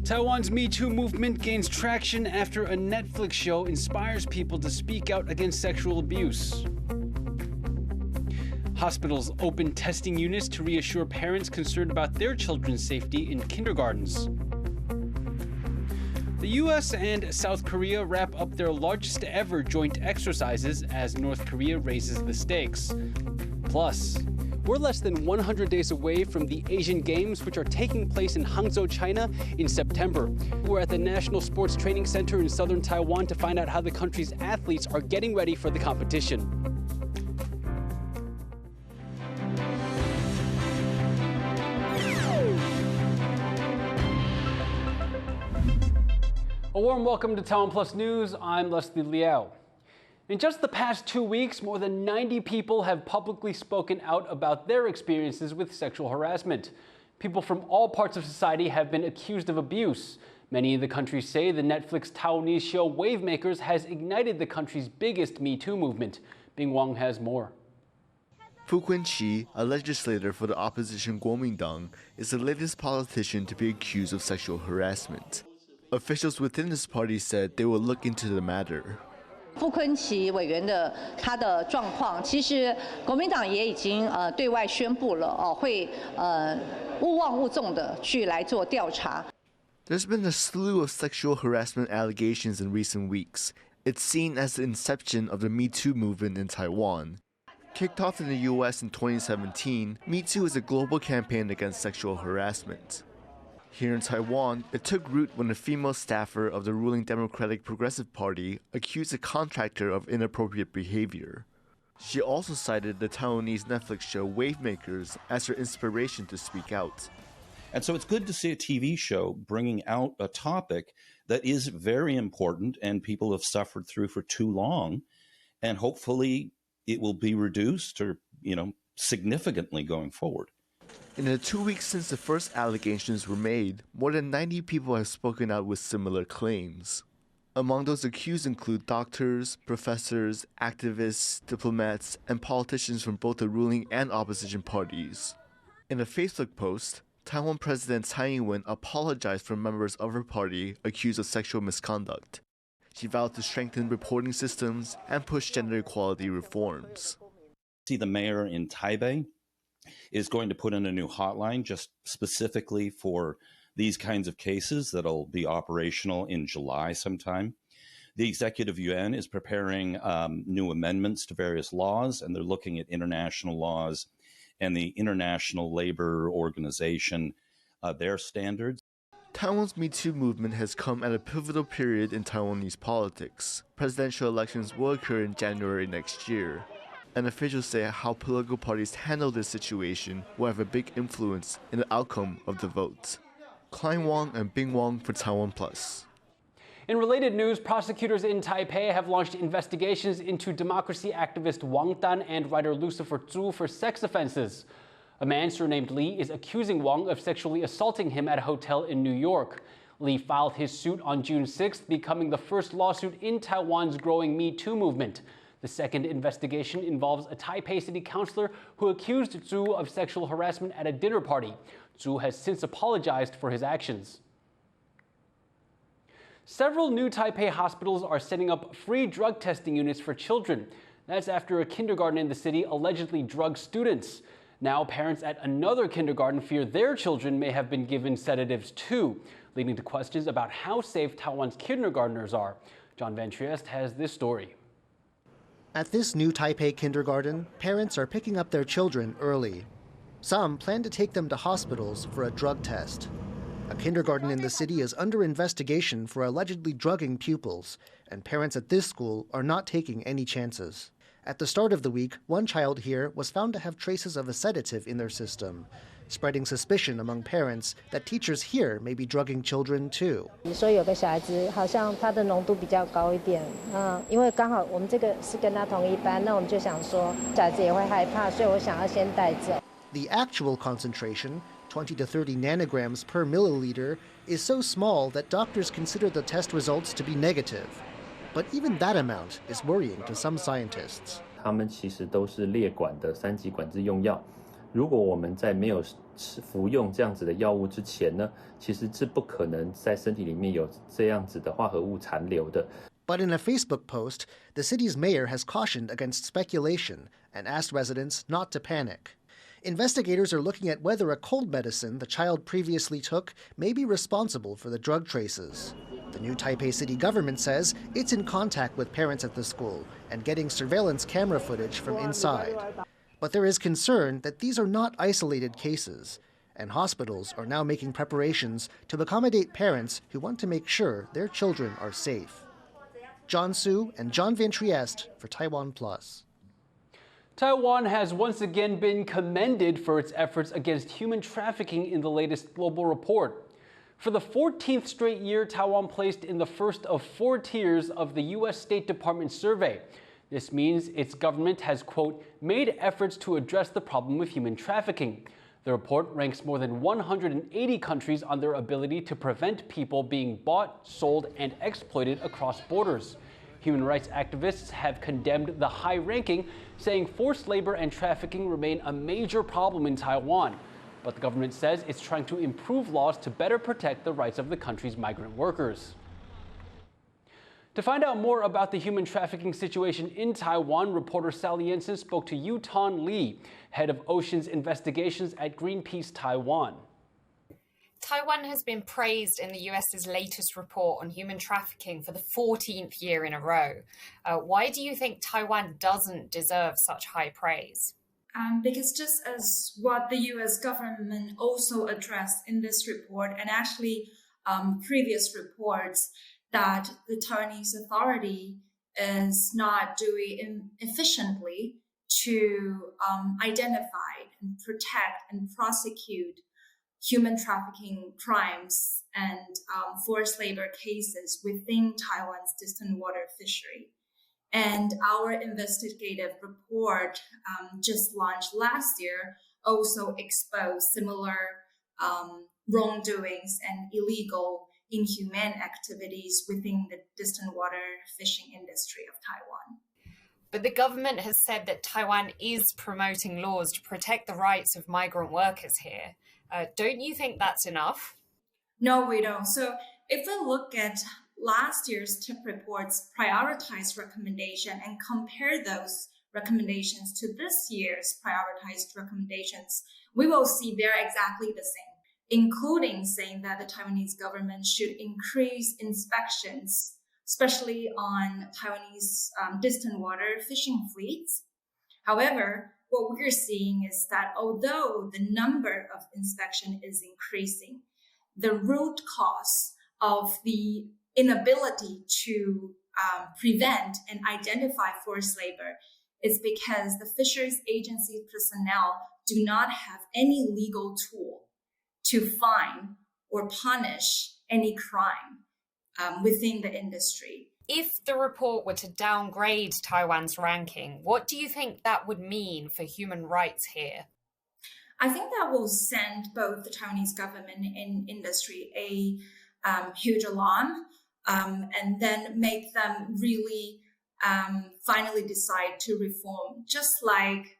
Taiwan's Me Too movement gains traction after a Netflix show inspires people to speak out against sexual abuse. Hospitals open testing units to reassure parents concerned about their children's safety in kindergartens. The US and South Korea wrap up their largest ever joint exercises as North Korea raises the stakes. Plus, we're less than 100 days away from the Asian Games, which are taking place in Hangzhou, China in September. We're at the National Sports Training Center in southern Taiwan to find out how the country's athletes are getting ready for the competition. A warm welcome to TaiwanPlus News. I'm Leslie Liao. In just the past 2 weeks, more than 90 people have publicly spoken out about their experiences with sexual harassment. People from all parts of society have been accused of abuse. Many in the country say the Netflix Taiwanese show Wavemakers has ignited the country's biggest Me Too movement. Bing Wang has more. Fu Qi, a legislator for the opposition Kuomintang, is the latest politician to be accused of sexual harassment. Officials within his party said they will look into the matter. 傅昆萁委员的他的状况，其实国民党也已经对外宣布了会勿忘勿纵的去来做调查。There's been a slew of sexual harassment allegations in recent weeks. It's seen as the inception of the Me Too movement in Taiwan. Kicked off in the US in 2017, Me Too is a global campaign against sexual harassment. Here in Taiwan, it took root when a female staffer of the ruling Democratic Progressive Party accused a contractor of inappropriate behavior. She also cited the Taiwanese Netflix show Wavemakers as her inspiration to speak out. And so it's good to see a TV show bringing out a topic that is very important and people have suffered through for too long. And hopefully it will be reduced or, significantly going forward. In the 2 weeks since the first allegations were made, more than 90 people have spoken out with similar claims. Among those accused include doctors, professors, activists, diplomats, and politicians from both the ruling and opposition parties. In a Facebook post, Taiwan President Tsai Ing-wen apologized for members of her party accused of sexual misconduct. She vowed to strengthen reporting systems and push gender equality reforms. See, the mayor in Taipei is going to put in a new hotline just specifically for these kinds of cases that'll be operational in July sometime. The Executive Yuan is preparing new amendments to various laws, and they're looking at international laws and the International Labor Organization, their standards. Taiwan's Me Too movement has come at a pivotal period in Taiwanese politics. Presidential elections will occur in January next year. And officials say how political parties handle this situation will have a big influence in the outcome of the vote. Klein Wang and Bing Wang for TaiwanPlus. In related news, prosecutors in Taipei have launched investigations into democracy activist Wang Dan and writer Lucifer Zhu for sex offenses. A man surnamed Li is accusing Wang of sexually assaulting him at a hotel in New York. Li filed his suit on June 6th, becoming the first lawsuit in Taiwan's growing Me Too movement. The second investigation involves a Taipei city councilor who accused Zhu of sexual harassment at a dinner party. Zhu has since apologized for his actions. Several new Taipei hospitals are setting up free drug testing units for children. That's after a kindergarten in the city allegedly drugged students. Now parents at another kindergarten fear their children may have been given sedatives too, leading to questions about how safe Taiwan's kindergartners are. John Van Trieste has this story. At this new Taipei kindergarten, parents are picking up their children early. Some plan to take them to hospitals for a drug test. A kindergarten in the city is under investigation for allegedly drugging pupils, and parents at this school are not taking any chances. At the start of the week, one child here was found to have traces of a sedative in their system, spreading suspicion among parents that teachers here may be drugging children too. 你说有个小孩子好像他的浓度比较高一点，因为刚好我们这个是跟他同一班，那我们就想说小孩子也会害怕，所以我想要先带走。 The actual concentration, 20 to 30 nanograms per milliliter, is so small that doctors consider the test results to be negative. But even that amount is worrying to some scientists. 它们其实都是列管的3级管制用药。如果我们在没有服用这样子的药物之前呢，其实是不可能在身体里面有这样子的化合物残留的。But in a Facebook post, the city's mayor has cautioned against speculation and asked residents not to panic. Investigators are looking at whether a cold medicine the child previously took may be responsible for the drug traces. The new Taipei city government says it's in contact with parents at the school and getting surveillance camera footage from inside. But there is concern that these are not isolated cases, and hospitals are now making preparations to accommodate parents who want to make sure their children are safe. John Su and John Van Trieste for TaiwanPlus. Taiwan has once again been commended for its efforts against human trafficking in the latest global report. For the 14th straight year, Taiwan placed in the first of 4 tiers of the U.S. State Department survey. This means its government has, quote, made efforts to address the problem of human trafficking. The report ranks more than 180 countries on their ability to prevent people being bought, sold, and exploited across borders. Human rights activists have condemned the high ranking, saying forced labor and trafficking remain a major problem in Taiwan. But the government says it's trying to improve laws to better protect the rights of the country's migrant workers. To find out more about the human trafficking situation in Taiwan, reporter Sally Jensen spoke to Yutan Lee, head of Oceans Investigations at Greenpeace Taiwan. Taiwan has been praised in the US's latest report on human trafficking for the 14th year in a row. Why do you think Taiwan doesn't deserve such high praise? Because just as what the US government also addressed in this report and actually previous reports, that the Taiwanese authority is not doing efficiently to identify and protect and prosecute human trafficking crimes and forced labor cases within Taiwan's distant water fishery. And our investigative report just launched last year also exposed similar wrongdoings and illegal inhumane activities within the distant water fishing industry of Taiwan. But the government has said that Taiwan is promoting laws to protect the rights of migrant workers here. Don't you think that's enough? No, we don't. So if we look at last year's TIP report's prioritized recommendation and compare those recommendations to this year's prioritized recommendations, we will see they're exactly the same, including saying that the Taiwanese government should increase inspections, especially on Taiwanese distant water fishing fleets. However, what we're seeing is that although the number of inspection is increasing, the root cause of the inability to prevent and identify forced labor is because the fisheries agency personnel do not have any legal tool to fine or punish any crime within the industry. If the report were to downgrade Taiwan's ranking, what do you think that would mean for human rights here? I think that will send both the Taiwanese government and industry a huge alarm, and then make them really finally decide to reform, just like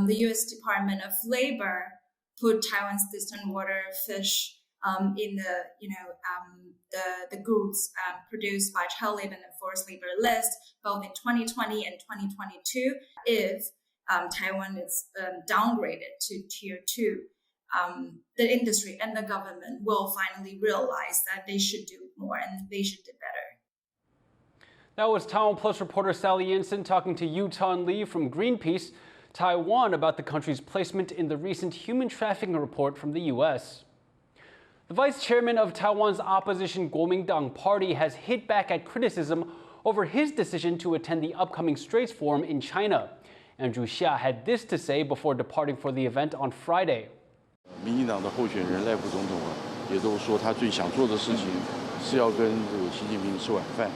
the U.S. Department of Labor put Taiwan's distant water fish in the goods produced by child labor and forced labor list, both in 2020 and 2022. If Taiwan is downgraded to tier 2, the industry and the government will finally realize that they should do more and they should do better. That was TaiwanPlus reporter Sally Jensen talking to Yutan Lee from Greenpeace Taiwan about the country's placement in the recent human trafficking report from the U.S. The vice chairman of Taiwan's opposition Kuomintang Party has hit back at criticism over his decision to attend the upcoming Straits Forum in China. Andrew Xia had this to say before departing for the event on Friday. 民进党的候选人赖副总统也都说他最想做的事情是要跟这个习近平吃晚饭。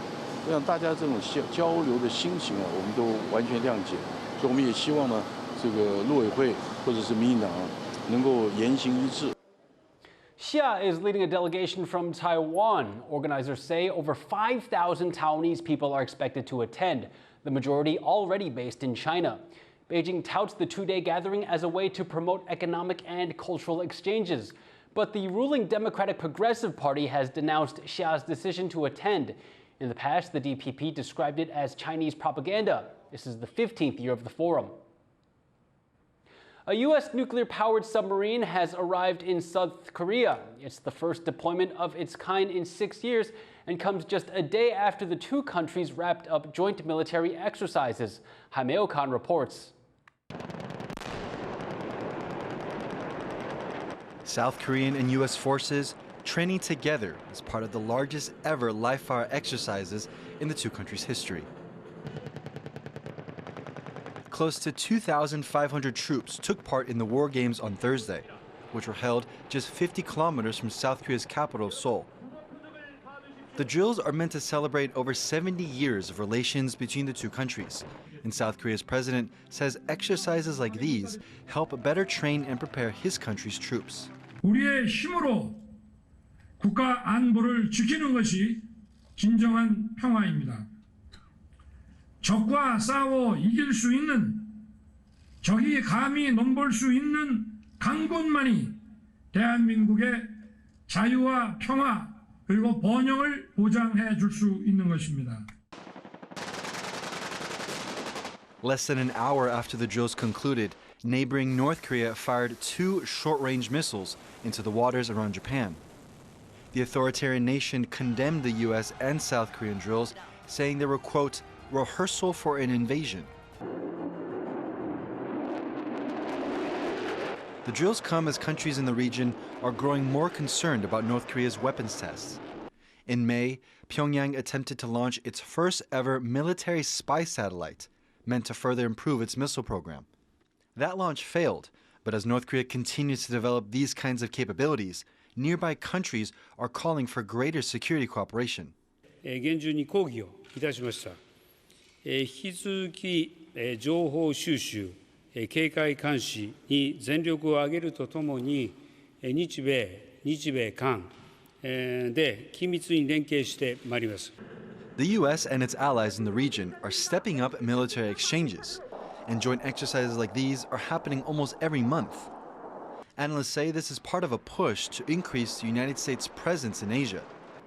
我想大家这种交流的心情我们都完全谅解。所以我们也希望呢，这个陆委会或者是民进党能够言行一致。Xia is leading a delegation from Taiwan. Organizers say over 5,000 Taiwanese people are expected to attend. the majority already based in China. Beijing touts the two-day gathering as a way to promote economic and cultural exchanges. But the ruling Democratic Progressive Party has denounced Xia's decision to attend. In the past, the DPP described it as Chinese propaganda. This is the 15th year of the forum. A U.S. nuclear-powered submarine has arrived in South Korea. It's the first deployment of its kind in 6 years and comes just a day after the two countries wrapped up joint military exercises. Jaime Khan reports. South Korean and U.S. forces training together as part of the largest ever live-fire exercises in the two countries' history. Close to 2,500 troops took part in the war games on Thursday, which were held just 50 kilometers from South Korea's capital, Seoul. The drills are meant to celebrate over 70 years of relations between the two countries, and South Korea's president says exercises like these help better train and prepare his country's troops. 우리의 힘으로 국가 안보를 지키는 것이 진정한 평화입니다. 적과 싸워 이길 수 있는, 적이 감히 넘볼 수 있는 강군만이 대한민국의 자유와 평화 그리고 번영을 보장해 줄 수 있는 것입니다. Less than an hour after the drills concluded, neighboring North Korea fired 2 short-range missiles into the waters around Japan. The authoritarian nation condemned the U.S. and South Korean drills, saying they were, quote, rehearsal for an invasion. The drills come as countries in the region are growing more concerned about North Korea's weapons tests. In May, Pyongyang attempted to launch its first ever military spy satellite, meant to further improve its missile program. That launch failed, but as North Korea continues to develop these kinds of capabilities, nearby countries are calling for greater security cooperation. 厳重に抗議をいたしました。引き続き情報収集、警戒監視に全力を挙げるとともに、日米韓で緊密に連携してまいります。The U.S. and its allies in the region are stepping up military exchanges, and joint exercises like these are happening almost every month. Analysts say this is part of a push to increase the United States' presence in Asia,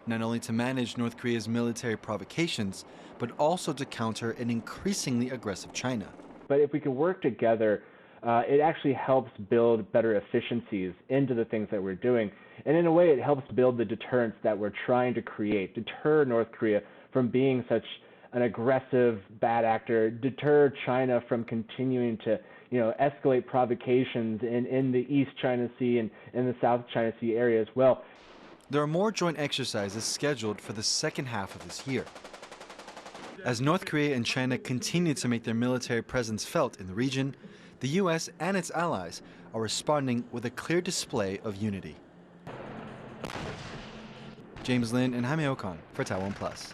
not only to manage North Korea's military provocations, but also to counter an increasingly aggressive China. But if we can work together, it actually helps build better efficiencies into the things that we're doing. And in a way, it helps build the deterrence that we're trying to create, deter North Korea from being such an aggressive bad actor, deter China from continuing to escalate provocations in the East China Sea and in the South China Sea area as well. There are more joint exercises scheduled for the second half of this year. As North Korea and China continue to make their military presence felt in the region, the U.S. and its allies are responding with a clear display of unity. James Lin and Jaime Khan for TaiwanPlus.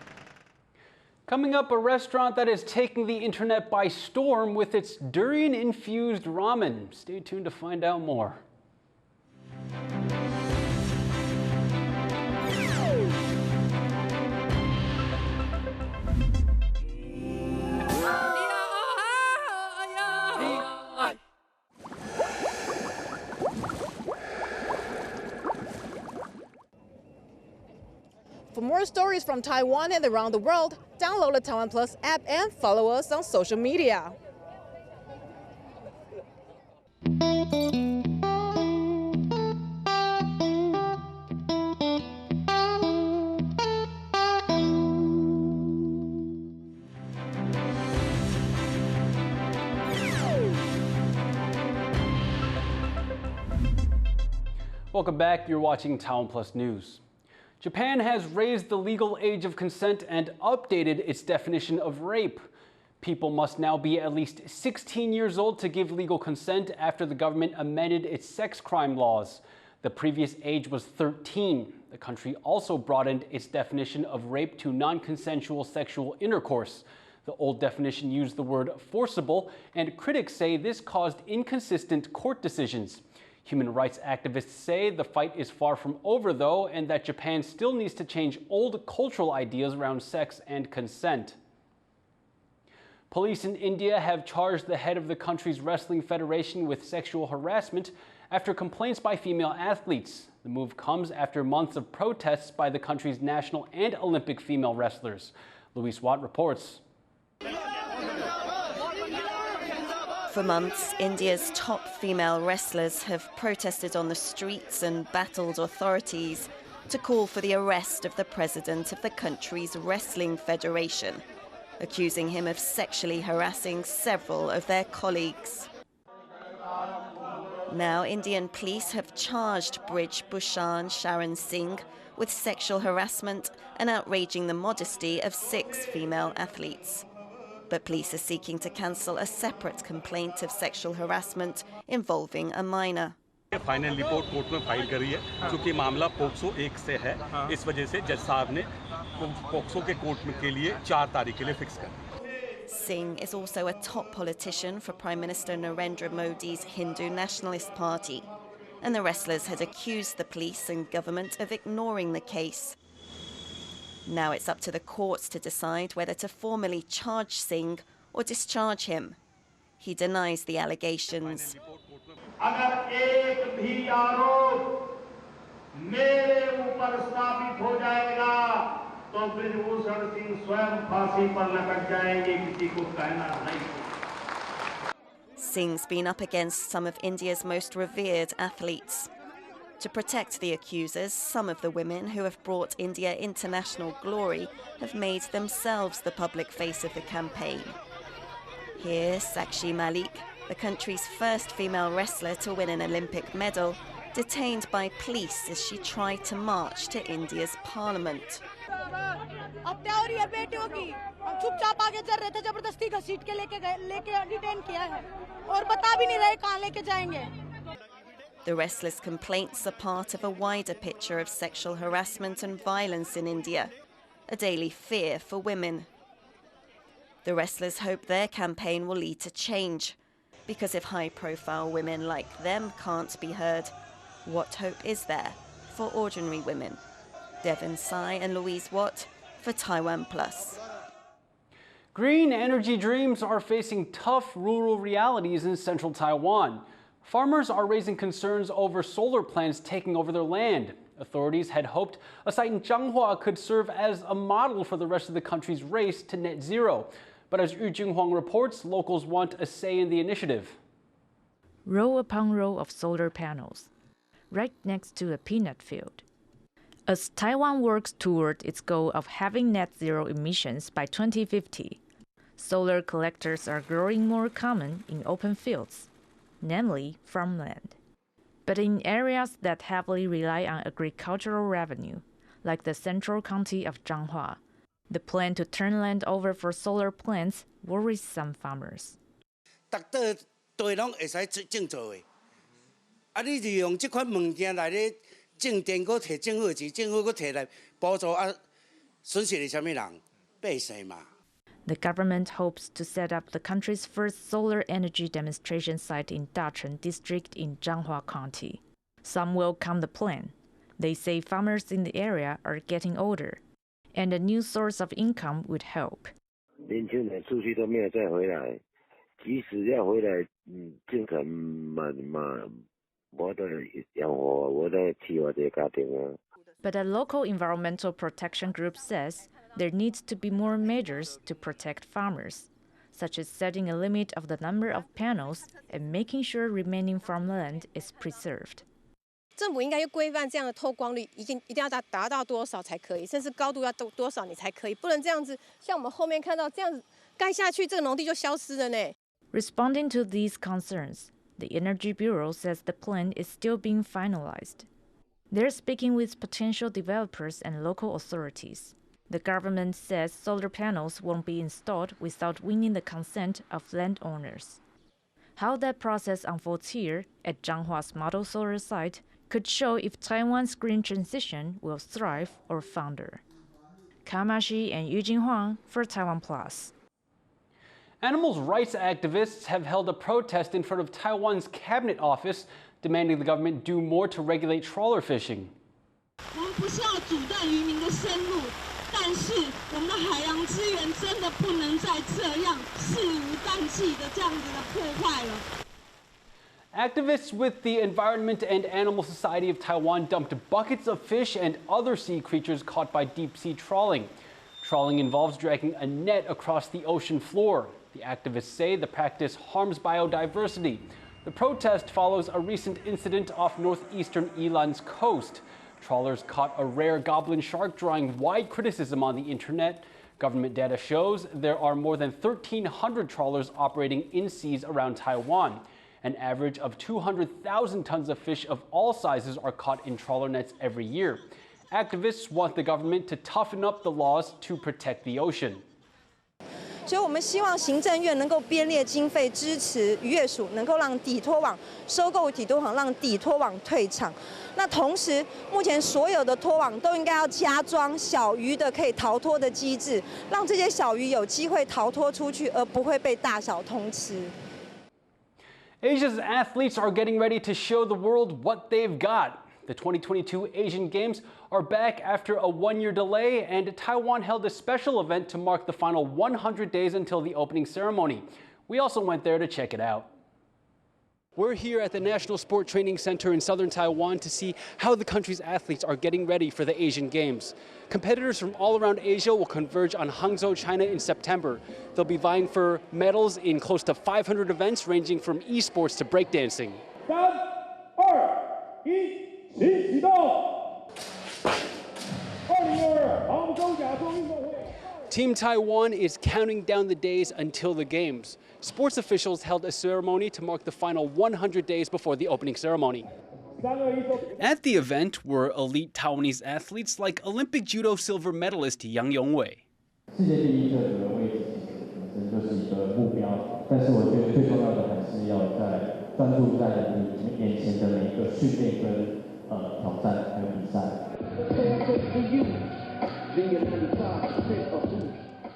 Coming up, a restaurant that is taking the internet by storm with its durian-infused ramen. Stay tuned to find out more. For more stories from Taiwan and around the world, download the TaiwanPlus app and follow us on social media. Welcome back. You're watching TaiwanPlus News. Japan has raised the legal age of consent and updated its definition of rape. People must now be at least 16 years old to give legal consent after the government amended its sex crime laws. The previous age was 13. The country also broadened its definition of rape to non-consensual sexual intercourse. The old definition used the word forcible, and critics say this caused inconsistent court decisions. Human rights activists say the fight is far from over, though, and that Japan still needs to change old cultural ideas around sex and consent. Police in India have charged the head of the country's wrestling federation with sexual harassment after complaints by female athletes. The move comes after months of protests by the country's national and Olympic female wrestlers. Louise Watt reports. For months, India's top female wrestlers have protested on the streets and battled authorities to call for the arrest of the president of the country's wrestling federation, accusing him of sexually harassing several of their colleagues. Now, Indian police have charged Brij Bhushan Sharan Singh with sexual harassment and outraging the modesty of 6 female athletes. But police are seeking to cancel a separate complaint of sexual harassment involving a minor. Final report court में file करी है क्योंकि मामला POCSO 1 से है इस वजह से जज साहब ने पोक्सो के कोर्ट में के लिए 4 तारीख के लिए फिक्स कर Singh is also a top politician for Prime Minister Narendra Modi's Hindu Nationalist Party, and the wrestlers had accused the police and government of ignoring the case. Now it's up to the courts to decide whether to formally charge Singh or discharge him. He denies the allegations. Singh's been up against some of India's most revered athletes. To protect the accusers, some of the women who have brought India international glory have made themselves the public face of the campaign. Here, Sakshi Malik, the country's first female wrestler to win an Olympic medal, detained by police as she tried to march to India's parliament. The wrestlers' complaints are part of a wider picture of sexual harassment and violence in India, a daily fear for women. The wrestlers hope their campaign will lead to change, because if high-profile women like them can't be heard, what hope is there for ordinary women? Devin Sai and Louise Watt for TaiwanPlus. Green energy dreams are facing tough rural realities in central Taiwan. Farmers are raising concerns over solar plants taking over their land. Authorities had hoped a site in Changhua could serve as a model for the rest of the country's race to net zero. But as Yu Jinghuang reports, locals want a say in the initiative. Row upon row of solar panels, right next to a peanut field. As Taiwan works toward its goal of having net zero emissions by 2050, solar collectors are growing more common in open fields, namely farmland. But in areas that heavily rely on agricultural revenue, like the central county of Changhua, the plan to turn land over for solar plants worries some farmers. The government hopes to set up the country's first solar energy demonstration site in Dacheng district in Changhua County. Some welcome the plan. They say farmers in the area are getting older, and a new source of income would help. But a local environmental protection group says there needs to be more measures to protect farmers, such as setting a limit of the number of panels and making sure remaining farmland is preserved. 政府应该要规范这样的透光率，一定要达到多少才可以，甚至高度要多少你才可以，不能这样子，像我们后面看到这样子盖下去，这个农地就消失了呢。Responding to these concerns, the Energy Bureau says the plan is still being finalized. They're speaking with potential developers and local authorities. The government says solar panels won't be installed without winning the consent of landowners. How that process unfolds here at Changhua's model solar site could show if Taiwan's green transition will thrive or founder. Kamashi and Yu Jinghuang for TaiwanPlus. Animals rights activists have held a protest in front of Taiwan's cabinet office, demanding the government do more to regulate trawler fishing. 但是我们的海洋资源真的不能再这样肆无忌惮的这样子的破坏了。 Activists with the Environment and Animal Society of Taiwan dumped buckets of fish and other sea creatures caught by deep-sea trawling. Trawling involves dragging a net across the ocean floor. The activists say the practice harms biodiversity. The protest follows a recent incident off northeastern Yilan's coast. Trawlers caught a rare goblin shark, drawing wide criticism on the internet. Government data shows there are more than 1,300 trawlers operating in seas around Taiwan. An average of 200,000 tons of fish of all sizes are caught in trawler nets every year. Activists want the government to toughen up the laws to protect the ocean. 所以我们希望行政院能够编列经费支持渔业署，能够让底拖网收购底拖网，让底拖网退场。那同时，目前所有的拖网都应该要加装小鱼的可以逃脱的机制，让这些小鱼有机会逃脱出去，而不会被大小通吃。 Asia's athletes are getting ready to show the world what they've got. The 2022 Asian Games are back after a one-year delay, and Taiwan held a special event to mark the final 100 days until the opening ceremony. We also went there to check it out. We're here at the National Sport Training Center in southern Taiwan to see how the country's athletes are getting ready for the Asian Games. Competitors from all around Asia will converge on Hangzhou, China in September. They'll be vying for medals in close to 500 events ranging from esports to breakdancing. 3、2、1，起启动！2022杭州亚洲运动会。 Team Taiwan is counting down the days until the Games. Sports officials held a ceremony to mark the final 100 days before the opening ceremony. At the event were elite Taiwanese athletes like Olympic judo silver medalist Yang Yongwei. 世界第一个的位置本身就是一个目标，但是我觉得最重要的还是要在专注在你眼前的每一个训练跟挑战还有比赛。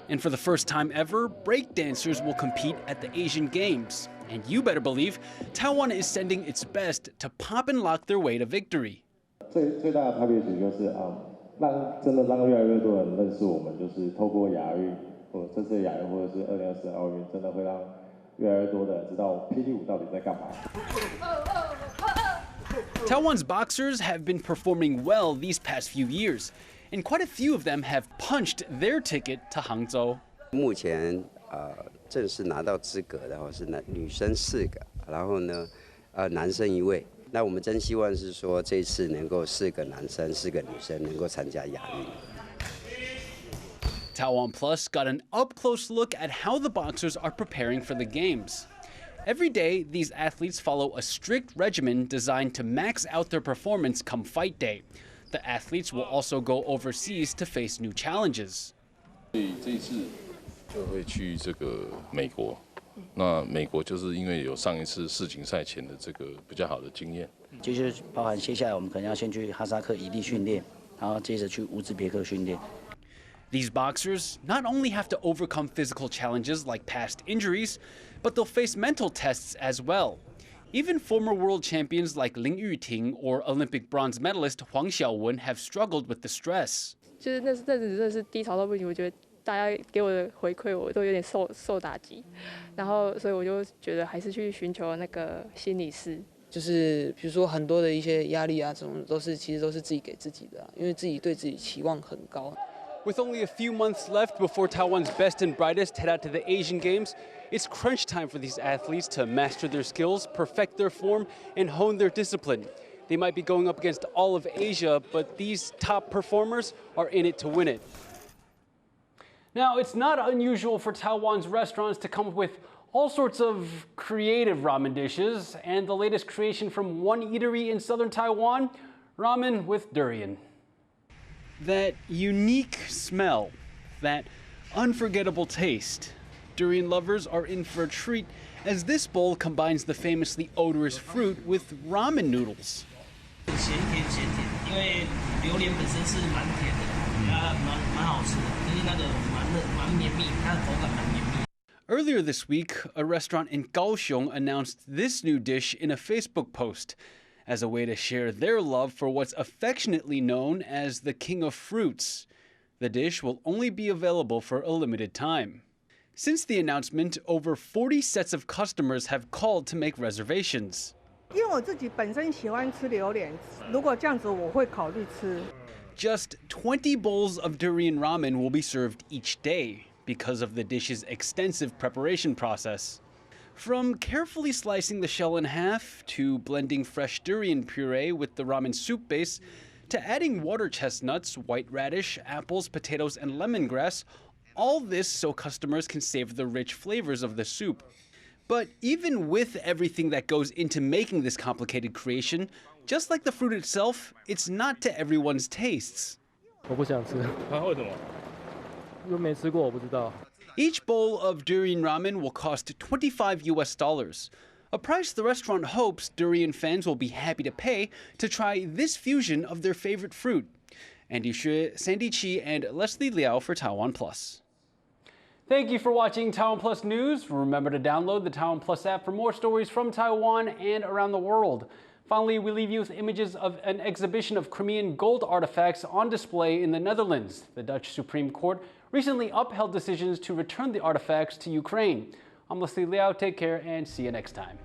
And for the first time ever, breakdancers will compete at the Asian Games. And you better believe, Taiwan is sending its best to pop and lock their way to victory. 最大的差别就是让越来越多人认识我们，就是透过亚运，或者这次亚运或者是2024奥运，真的会让越来越多的人知道霹雳舞到底在干嘛。 Taiwan's boxers have been performing well these past few years, and quite a few of them have punched their ticket to Hangzhou. 目前正式拿到资格的话是女生4个，然后呢男生1位。那我们真希望是说这次能够4个男生4个女生能够参加亚运。 TaiwanPlus got an up-close look at how the boxers are preparing for the Games. Every day, these athletes follow a strict regimen designed to max out their performance come fight day. The athletes will also go overseas to face new challenges. 这一次就会去这个美国，那美国就是因为有上一次世锦赛前的这个比较好的经验，就是包含接下来我们可能要先去哈萨克异地训练，然后接着去乌兹别克训练。 These boxers not only have to overcome physical challenges like past injuries, but they'll face mental tests as well. Even former world champions like Lin Yuting or Olympic bronze medalist Huang Xiaowen have struggled with the stress. 就是那阵子真的是低潮到不行，我觉得大家给我的回馈我都有点受打击，然后所以我就觉得还是去寻求那个心理师。 就是比如说很多的一些压力啊，这种其实都是自己给自己的，因为自己对自己期望很高。 With only a few months left before Taiwan's best and brightest head out to the Asian Games, it's crunch time for these athletes to master their skills, perfect their form, and hone their discipline. They might be going up against all of Asia, but these top performers are in it to win it. Now, it's not unusual for Taiwan's restaurants to come up with all sorts of creative ramen dishes, and the latest creation from one eatery in southern Taiwan, ramen with durian. That unique smell, that unforgettable taste. Durian lovers are in for a treat as this bowl combines the famously odorous fruit with ramen noodles. Earlier this week, a restaurant in Kaohsiung announced this new dish in a Facebook post as a way to share their love for what's affectionately known as the king of fruits. The dish will only be available for a limited time. Since the announcement, over 40 sets of customers have called to make reservations. 因为我自己本身喜欢吃榴莲，如果这样子我会考虑吃。 Just 20 bowls of durian ramen will be served each day because of the dish's extensive preparation process. From carefully slicing the shell in half, to blending fresh durian puree with the ramen soup base, to adding water chestnuts, white radish, apples, potatoes, and lemongrass, all this so customers can savor the rich flavors of the soup. But even with everything that goes into making this complicated creation, just like the fruit itself, it's not to everyone's tastes. 我不想吃。为什么？因为没吃过，我不知道。 Each bowl of durian ramen will cost $25 US, a price the restaurant hopes durian fans will be happy to pay to try this fusion of their favorite fruit. Andy Xue, Sandy Chi, and Leslie Liao for TaiwanPlus. Thank you for watching Taiwan Plus News. Remember to download the Taiwan Plus app for more stories from Taiwan and around the world. Finally, we leave you with images of an exhibition of Crimean gold artifacts on display in the Netherlands. The Dutch Supreme Court recently upheld decisions to return the artifacts to Ukraine. I'm Leslie Liao. Take care and see you next time.